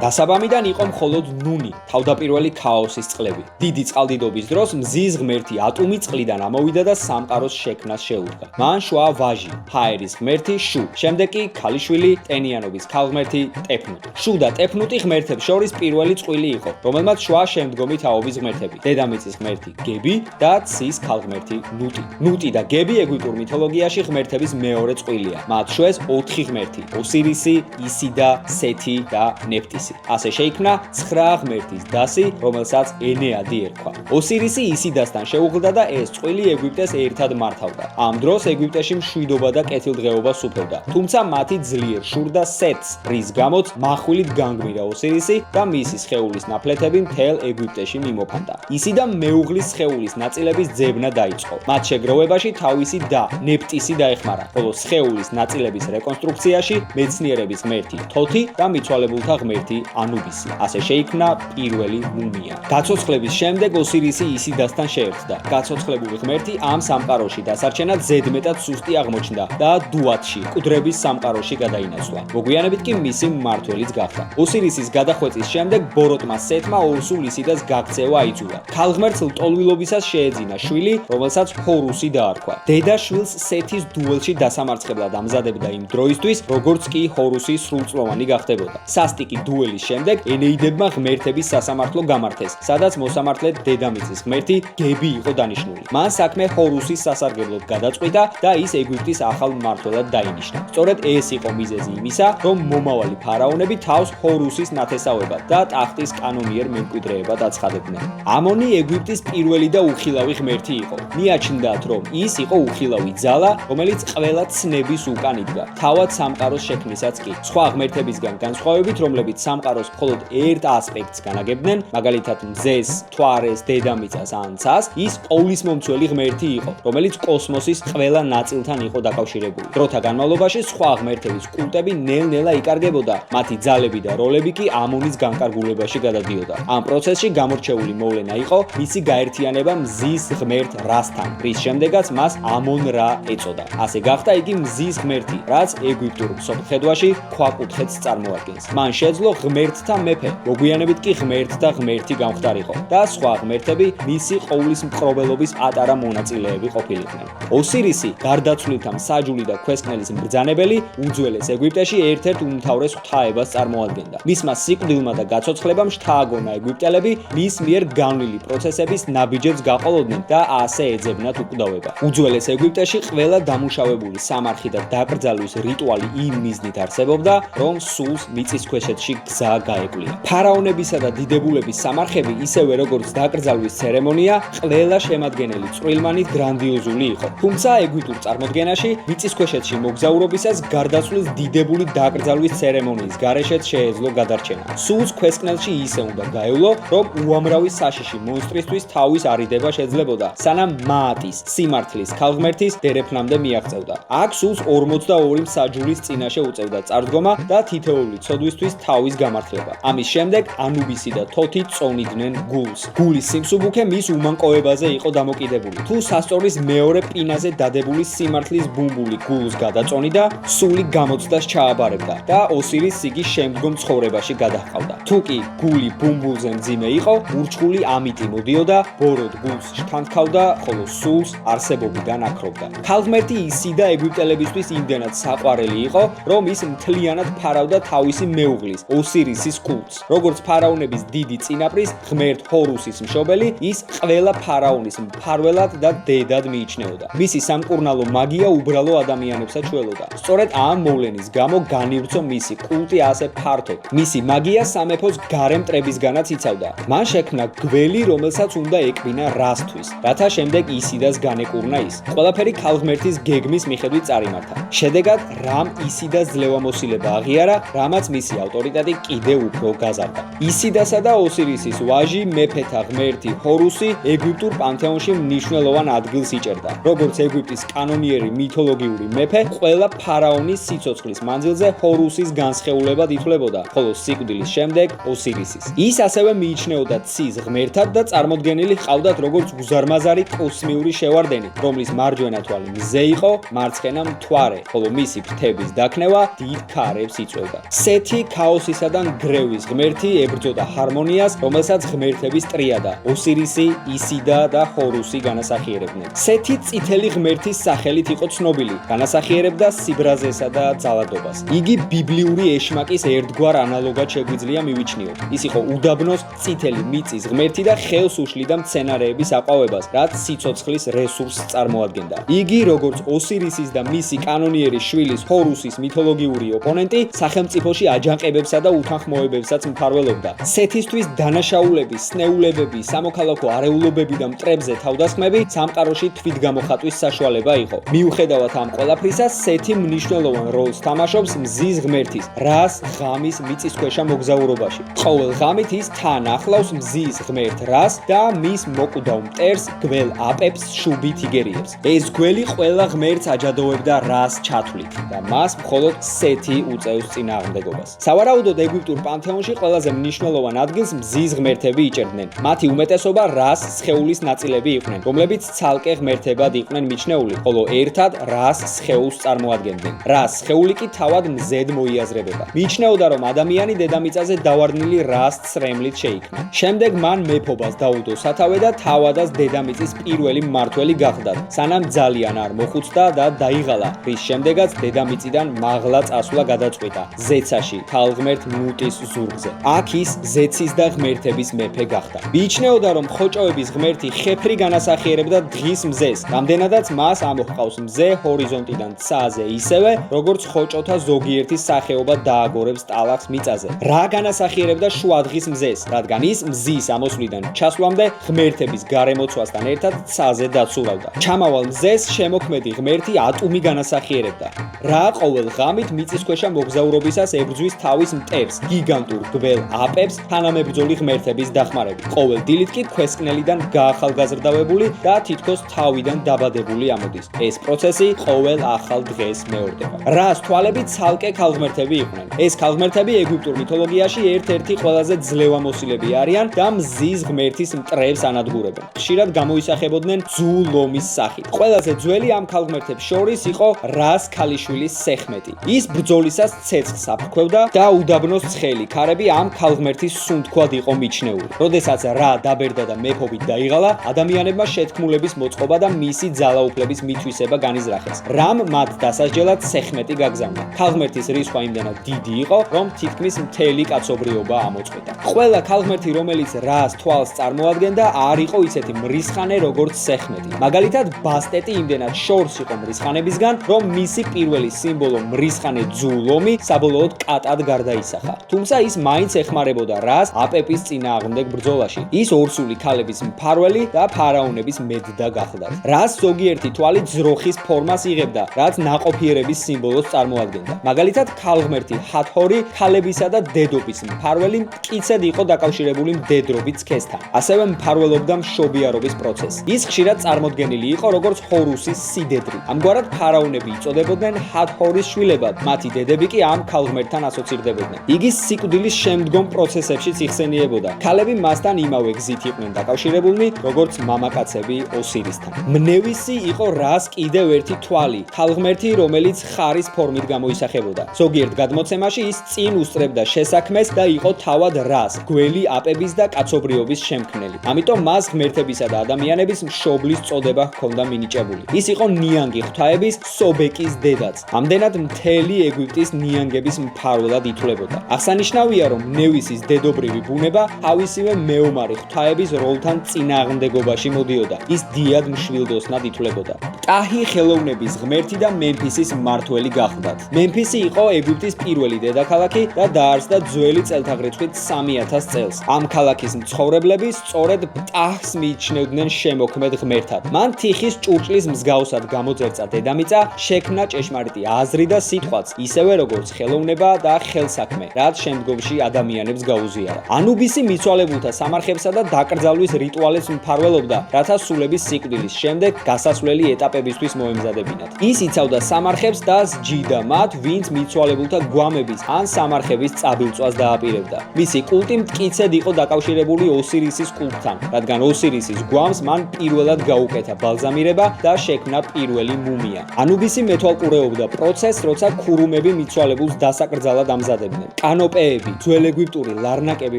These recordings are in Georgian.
დასაბამიდან იყო მხოლოდ ნუნი, თავდაპირველი ქაოსის წყლები. დიდი წყალდიდობის დროს მზის ღმერთი ატუმი წყლიდან ამოვიდა და სამყაროს შექმნას შეუდგა. მან შვა ვაჟი, ჰაერის ღმერთი შუ, შემდეგ კი ქალიშვილი, ტენიანობის ქალღმერთი ტეფნუტი. შუ და ტეფნუტი ღმერთებს შორის პირველი წყვილი იყო, რომელმაც შვა შემდგომი თაობის ღმერთები, დედამიწის ღმერთი გები და ცის ქალღმერთი ნუტი. ნუტი და გები ეგვიპტურ მითოლოგიაში ღმერთების მეორე წყვილია. მათ შვეს 4 ღმერთი: ოსირისი, ისიდა, სეთი და ნეფტისი. ასე შეიქმნა 9 ღმერთის დასი, რომელსაც ენეადი ერქვა. ოსირისი ისიდასთან შეუღლდა და ეს წყვილი ეგვიპტეს ერთად მართავდა. ამ დროს ეგვიპტეში მშვიდობა და კეთილდღეობა სუფევდა. თუმცა მათი ძლიერ შურდა სეთს, რის გამოც מחვილით განგმირა ოსირისი და მისი სხეულის ნაფლეთები მთელ ეგვიპტეში მიმოფანტა. ისიდამ მეუღლის სხეულის ნაწილების ძებნა დაიწყო. მათ შეგროვებაში თავისი და ნეფტისი დაეხმარა, ხოლო სხეულის ნაწილების რეკონსტრუქციაში მეცნიერების ღმერთი თოთი და მიცვალებულთა ღმერთი ანუბისი. ასე შეიქმნა პირველი მუმია. გაცოცხლების შემდეგ ოსირისი ისიდასთან შეერთდა. გაცოცხლებული ღმერთი ამ სამყაროში დასარჩენად ზედმეტად სუსტი აღმოჩნდა და დუათში, მკვდრების სამყაროში გადაინაცვლა. მოგვიანებით კი მისი მმართველიც გახდა. ოსირისის გადახვეწის შემდეგ ბოროტმა სეთმა ორსულ ისიდას გაქცევა აიძულა. ქალღმერთს ლტოლვილობისას შეეძინა შვილი, რომელსაც ჰორუსი დაარქვა. დედა შვილს სეთის დუელში დასამარცხებლად ამზადებდა იმ დროისთვის, როგორც კი ჰორუსი სრულწლოვანი გახდებოდა. სასტიკი დუელის შემდეგ ენეიდებმა ღმერთების სასამართლო გამართეს, სადაც მოსამართლედ დედამიწის ღმერთი გები იყო დანიშნული. მან საქმე ჰორუსის სასარგებლოდ გადაწყვიტა და ის ეგვიპტის ახალ მმართველად დაინიშნა. სწორედ ეს იყო მიზეზი იმისა, რომ მომავალი ფარაონები თავს ჰორუსის ნათესავებად და ტახტის კანონიერ მემკვიდრეებად აცხადებდნენ. ამონი ეგვიპტის პირველი და უხილავი ღმერთი იყო. მიაჩნდათ, რომ ის იყო უხილავი ძალა, რომელიც ყველა ცნების უკან იდგა, თავად სამყაროს შექმნისას კი. სხვა ღმერთებისგან განსხვავებით, რომლებიც სამყაროს მხოლოდ ერთ ასპექტს განაგებდნენ, მაგალითად მზეს, მთვარეს, დედამიწას ან ცას, ის ყოვლისმომცველი ღმერთი იყო, რომელიც კოსმოსის ყველა ნაწილთან იყო დაკავშირებული. დროთა განმავლობაში სხვა ღმერთების კულტები ნელ-ნელა იკარგებოდა, მათი ძალები და როლები კი ამონის განკარგულებაში გადადიოდა. ამ პროცესში გამორჩეული მოვლენა იყო მისი გაერთიანება მზის ღმერთ რასთან, რის შემდეგაც მას ამონ-რა ეწოდა. ასე გახდა იგი მზის ღმერთი, რაც ეგვიპტურ მსოფლმხედვაში ქვაკუთხედს წარმოადგენს. მან შეძლო ღმერთთა მეფე, მოგვიანებით კი ღმერთთა ღმერთი გამხდარიყო და სხვა ღმერთები მისი ყოვლის მკრობელობის პატარა მონაწილეები ყოფილიყვნენ. ოსირისი, გარდაცვლილთა მსაჯული და ქვესკნელის მბრძანებელი, უძველეს ეგვიპტეში ერთ-ერთ უმთავრეს ღვთაებას წარმოადგენდა. მისმა სიკვდილმა და გაცოცხლებამ შთააგონა ეგვიპტელები მის მიერ განვლილი პროცესების ნაბიჯებს გაყოლოდნენ და ასე ეძებნათ უკვდავება. უძველეს ეგვიპტეში ყველა დამუშავებული სამარხი და დაკრძალვის რიტუალი იმ მიზნით არსებობდა, რომ სულს მიწისქვეშეთში გზა გაეკვლია. ფარაონებისა და დიდებულების სამარხები, ისევე როგორც დაკრძალვის ცერემონია, ყველა შემადგენელი წვრილმანით გრანდიოზული იყო. თუმცა ეგვიპტურ წარმოდგენაში მიწისქვეშეთში მოგზაურობისას გარდაცვლის დიდებული დაკრძალვის ცერემონიის გარეშეც შეეძლო გადარჩენა. სულს ქვესკნელში ისე უნდა გაევლო, რომ უამრავი საშიში მონსტრისთვის თავის არიდება შეძლებოდა, სანამ მაატის, სიმართლის ქალღმერთის დერეფნამდე მიაღწევდა. აქ სულს 42 მსაჯულის წინაშე უწევდა წარდგომა და თითოეული ცოდვისთვის თავის გამართლება. ამის შემდეგ ანუბისი და თოთი წონიდნენ გულს. გულის სიმსუბუქე მის უმანკოებაზე იყო დამოკიდებული. თუ სასწორლის მეორე პინაზე დადებული სიმართლის ბუმბული გულს გადაწონიდა, სული გამოცდას ჩააბარებდა და ოსირის სიგის შემდგომ ცხოვრებაში გადაჰყავდა. თუ კი გული ბუმბულზე მძიმე იყო, ურჩხული ამიტი მოდიოდა, ბოროდ გულს შთანთქავდა, ხოლო სულს არსებობიდან აქრობდა. ქალღმერთი ისიდა ეგვიპტელებისთვის იმდენად საყვარელი იყო, რომ ის მთლიანად ფარავდა თავისი მეუღლის, ოსირისის კულტს. როგორც ფარაონების დიდი წინაპრის, ღმერთ ჰორუსის მშობელი, ის ყველა ფარაონის მფარველად და დედად მიიჩნეოდა. მისი სამკურნალო მაგია უბრალო ადამიანებსაც შველოდა. სწორედ ამ მოვლენის გამო განივრცო მისი კულტი ასე ფართოდ. მისი მაგია სამეფოს გარე მტრებისგანაც იცავდა. მან შექმნა გველი, რომელსაც უნდა ეკბინა რასთვის, რათა შემდეგ ისიდას განეკურნა ის. ყველაფერი ქალღმერთის გეგმის მიხედვით წარიმართა. შედეგად რამ ისიდას ძლევამოსილება აღიარა, რამაც მისი ავტორიტეტი კიდევ უფრო გაზარდა. ისიდასა და ოსირისის ვაჟი მეფეთა ღმერთი ჰორუსი ეგვიპტურ პანთეონში მნიშვნელოვან ადგილს იჭერდა. როგორც ეგვიპტის კანონიერი მითოლოგიური მეფე, ყველა ფარაონის სიცოცხლის მანძილზე ჰორუსის განსხეულებად ითვლებოდა, ხოლო სიკვდილის შემდეგ ოსირისის. ის ასევე მიიჩნეოდა ცის ღმერთად და წარმოდგენილი ჰყავდათ როგორც გუზარმაზარი კოსმიური შევარდენი, რომლის მარჯვენა თვალი მზე იყო, მარცხენა მთვარე, ხოლო მისი ფრთების დაქნევა დიდ ქარებს იწვევდა. სეთი ქაოსისადან გრევის ღმერთი ებრძოდა ჰარმონიას, რომელსაც ღმერთების ტრიადა ოსირისი, ისიდა და ჰორუსი განასახიერებდნენ. სეთი წითელი ღმერთის სახელით იყო ცნობილი, განასახიერებდა სიბრაზესა და ძალადობას. იგი ბიბლიური ეშმაკის ერთგვარ ანალოგად შეგვიძლია მივიჩნიოთ. ის იყო უდაბნოს წითელი მიწის ღმერთი და ხელს უშლიდა მცენარეების აყვავებას, რაც სიცოცხლის რესურსს წარმოადგენდა. იგი, როგორც ოსირისის და მისი კანონიერი შვილის ჰორუსის მითოლოგიური ოპონენტი, სახელმწიფოში აჯანყებებსა და უთანხმოებებსაც მფარველობდა. სეთისთვის დანაშაულების, სნეულებები, სამოქალაქო არეულობები და მტრებზე თავდასხმები სამყაროში თვითგამოხატვის საშუალება იყო. მიუხედავად ამ ყველაფრისა, სეთი მნიშვნელოვან როლს თამაშობს მზის ღმერთის, რას ღამის მიწისქვეშა მოგზაურობაში. ყოველ ღამით ის თან ახლავს მზის ღმერთ რას და მის მოკვდავ მტერს გველაპებს შუბით იგერიებს. ეს გველი ყველა ღმერთს აჯადოვებდა რას ჩათვლით და მას მხოლოდ სეთი უწევს წინააღმდეგობას. სავარაუდოდ ეგვიპტურ პანთეონში ყველაზე მნიშვნელოვან ადგილს მზის ღმერთები იჭერდნენ. მათი უმეტესობა რას სხეულის ნაწილები იყვნენ, რომლებიც ცალკე ღმერთებად იყვნენ მიჩნეული, ხოლო ერთად რას სხეულს წარმოადგენდნენ. რას სხეული კი თავად მზედ მოიაზრებოდა. მიიჩნეოდა, რომ ადამიანი დედამიწაზე დავარდნილი რას ცრემლით შეიქმნა. შემდეგ მან მეფობას დაუდო სათავე და თავადაც დედამიწის პირველი მმართველი გახდა, სანამ ძალიან არ მოხუცდა და დაიღალა, რის შემდეგაც დედამიწიდან მაღლა წასვლა გადაწყვიტა ზეცაში, ქალღმერთ ნუტის ზურგზე. აქ ის ზეცის და ღმერთების მეფე გახდა. მიიჩნეოდა, რომ ხოჭოების ღმერთი ხეფრი განასახიერებდა დღის მზეს, რამდენადაც მას ამოჰყავს მზე ჰორიზონტიდან ცაზე ისევე, როგორც ხოჭოთა ზოგიერთი სახეობა დააგორებს ტალახს მიწაზე. რა განასახიერებდა შუადღის მზეს, რადგან ის მზის ამოსვლიდან ჩასვლამდე ღმერთების გარემოცვასთან ერთად ცაზე დაცურავდა. ჩამავალ მზეს შემოქმედი ღმერთი ატუმი განასახიერებდა. რა ყოველ ღამით მიწისქვეშა მოგზაურობისას ებრძვის თავის მტერს, გიგანტურ გველაპებს თანამებრძოლი ღმერთების დახმარებით. ყოველ დილით კი ქვესკნელიდან გაახალგაზრდავებული და თითქოს თავიდან დაბადებული ამოდის. ეს პროცესი ყოველ ახალ დღეს მეორდება. რას თვალები ცალკე ქალღმერთები იყვნენ. ეს ქალღმერთები ეგვიპტურ მითოლოგიაში ერთ-ერთი ყველაზე ძლევამოსილები არიან და მზის ღმერთის მტრებს ანადგურებენ. ხშირად გამოისახებოდნენ ძუ ლომის სახით. ყველაზე ძველი ამ ქალღმერთებს შორის იყო რას ქალიშვილის სეხმეტი. ის ბრძოლისას ცეცხლს აფრქვევდა და უდაბნოს ცხელი ქარები ამ ქალღმერთის სუნთქვად იყო მიჩნეული. როდესაც რა დაბერდა და მეფობით დაიღალა, ადამიანებმა შეთქმულების მოწყობა და მისი ძალაუფლების მითვისება განიზრახეს. რამ მათ დასასჯელად სეხმეტი გაგზავნა. ქალღმერთის რისხვა იმდენად დიდი იყო, რომ თითქმის მთელი კაცობრიობა ამოწყვეტა. ყველა ქალღმერთი, რომელიც რას თვალს წარმოადგენდა, არ იყო ისეთი მრისხანე, როგორც სეხმეტი. მაგალითად, ბასტეტი იმდენად შორს იყო მრისხანებისგან, რომ მისი პირველი სიმბოლო მრისხანე ძუ ლომი საბოლოოდ კატად გარდაისახა. თუმცა ის მაინც ეხმარებოდა რას აპეპის წინააღმდეგ ბრძოლაში. ის ორსული ქალების მფარველი და ფარაონების მედდა გახდა. რას ზოგიერთი თვალი ძროხის ფორმას იღებდა, რაც ნაყოფიერების სიმბოლოს წარმოადგენდა. მაგალითად, ქალღმერთი ჰათჰორი ქალებისა და დედობის მფარველი მტკიცედ იყო დაკავშირებული მდედრობით სქესთან. ასევე მფარველობდა მშობიარობის პროცესს. ის ხშირად წარმოდგენილი იყო როგორც ჰორუსის სიდედრი. ამგვარად ფარაონები იწოდებოდნენ ჰათჰორის შვილებად, მათი დედები კი ამ ქალღმერთთან ასოცირდებოდნენ. იგი სიკვდილის შემდგომ პროცესებშიც იხსენიებოდა. ქალები მასთან იმავე გზით იყვნენ დაკავშირებულნი, როგორც მამაკაცები ოსირისთან. მნევისი იყო რას კიდევ ერთი თვალი, ქალღმერთი, რომელიც ხარის ფორმით გამოისახებოდა. ზოგიერთ გადმოცემაში ის წინ უსწრებდა შესაქმეს და იყო თავად რას, გველი აპების და კაცობრიობის შემქმნელი. ამიტომ მას ღმერთებისა და ადამიანების მშობლის წოდება ჰქონდა მინიჭებული. ის იყო ნიანგი ღვთაების სობეკის დედაც. ამდენად მთელი ეგვიპტის ნიანგების მფარველად ითვლებოდა. აღსანიშნავია, რომ ნევისის დედობრივი ბუნება თავისივე მეომარი ღვთაების როლთან წინააღმდეგობაში მოდიოდა. ის დიად მშვილდოსნად ითვლებოდა. ტაჰი ხელოვნების ღმერთი და მემფისის მმართველი გახლდათ. მემფისი იყო ეგვიპტის პირველი დედაქალაქი და დაარსდა ძველი წელთაღრიცხვით 3000 წელს. ამ ქალაქის მცხოვრებლები სწორედ ტაჰს მიიჩნევდნენ შემოქმედ ღმერთად. მან თიხის ჭურჭლის მსგავსად გამოძერწა დედამიწა, შექმნა ჭეშმარიტი აზრი და სიტყვაც, ისევე როგორც ხელოვნება და ხელსაქმე. რაც შემდგომში ადამიანებს გაუზიარა. ანუბისი მიცვალებულთა სამარხებსა და დაკრძალვის რიტუალებს მფარველობდა, რათა სულების სიკვდილის შემდეგ გასასვლელი ეტაპებისთვის მოემზადებინათ. ის იცავდა სამარხებს და სჯიდა მათ, ვინც მიცვალებულთა გვამების ან სამარხების წაბილწვას დააპირებდა. მისი კულტი მტკიცედ იყო დაკავშირებული ოსირისის კულტთან, რადგან ოსირისის გვამს მან პირველად გაუკეთა ბალზამირება და შექმნა პირველი მუმია. ანუბისი მეთვალყურეობდა პროცესს, როცა ქურუმები მიცვალებულს დასაკრძალად ამზადებდნენ. კანოპეები, ძველეგვიპტური ლარნაკები,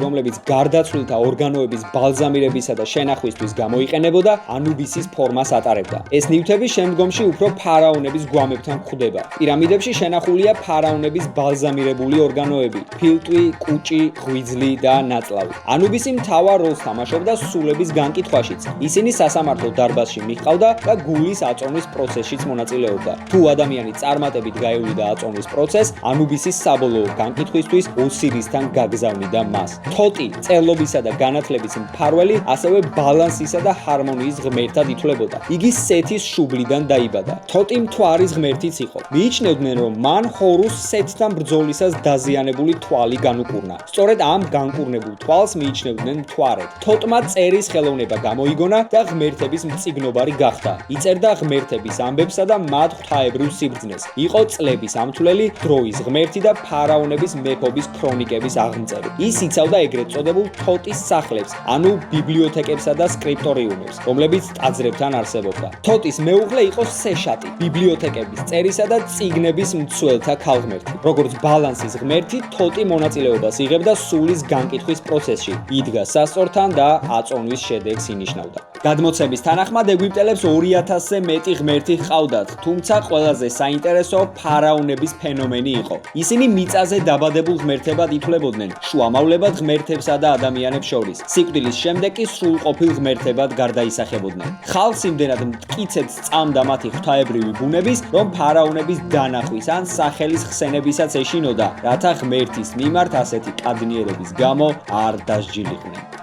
რომლებიც გარდაცვლილთა ორგანოების ბალზამირებისა და შენახვისთვის გამოიყენებოდა, ანუბისის ფორმას ატარებდა. ეს ნივთები შემდგომში უფრო ფარაონების გვამებთან გვხვდება. პირამიდებში შენახულია ფარაონების ბალზამირებული ორგანოები, ფილტვი, კუჭი, ღვიძლი და ნაწლავი. ანუბისი მთავარ როლს თამაშობდა სულების განკითხვაშიც. ისინი სასამართლო დარბაზში მიჰყავდა და გულის აწონვის პროცესშიც მონაწილეობდა. თუ ადამიანი წარმატებით გაევლიდა აწონვის პროცესს, ანუბისის საბოლოო განკითხვისთვის ოსირისთან გაგზავნიდა მას. თოტი, წერლობისა და განათლების მფარველი, ასევე ბალანსისა და ჰარმონიის ღმერთად ითვლებოდა. იგი სეთის შუბლიდან დაიბადა. თოტი მთვარის ღმერთიც იყო. მიიჩნევდნენ, რომ მან ჰორუს სეთთან ბრძოლისას დაზიანებული თვალი განუკურნა. სწორედ ამ განკურნებულ თვალს მიიჩნევდნენ მთვარედ. თოტმა წერის ხელოვნება გამოიგონა და ღმერთების მწიგნობარი გახდა. იწერდა ღმერთების ამბებსა და მათ ღვთაებრივ სიბრძნეს. იყო წლების ამთვლელი, დროის ღმერთი და ფარაონების მეფობის ქრონიკების აღმწერი. ის იცავდა ეგრეთ წოდებულ თოტის სახლებს, ანუ ბიბლიოთეკებსა და სკრიპტორიუმებს, რომლებიც ტაძრებთან არსებობდა. თოტის მეუღლე იყო სეშატი, ბიბლიოთეკების წერისა და წიგნების მცველთა ქალღმერთი. როგორც ბალანსის ღმერთი, თოტი მონაწილეობას იღებდა სულის განკითხვის პროცესში, იდგა სასწორთან და აწონვის შედეგს ინიშნავდა. გადმოცემის თანახმად ეგვიპტელებს 2000-ზე მეტი ღმერთი ჰყავდათ, თუმცა ყველაზე საინტერესო ფარაონების ფენომენი იყო. ისინი მიწაზე დაბადებულ ღმერთებად ითვლებოდნენ, შუამავლებად ღმერთებსა და ადამიანებს შორის. სიკვდილის შემდეგ კი სრულყოფილ ღმერთებად გარდაისახებოდნენ. ხალხს იმდენად მტკიცედ სწამდა მათი ღვთაებრივი ბუნების, რომ ფარაონების დანახვის ან სახელის ხსენებისაც ეშინოდა, რათა ღმერთის მიმართ ასეთი კადნიერების გამო არ დასჯილიყვნენ.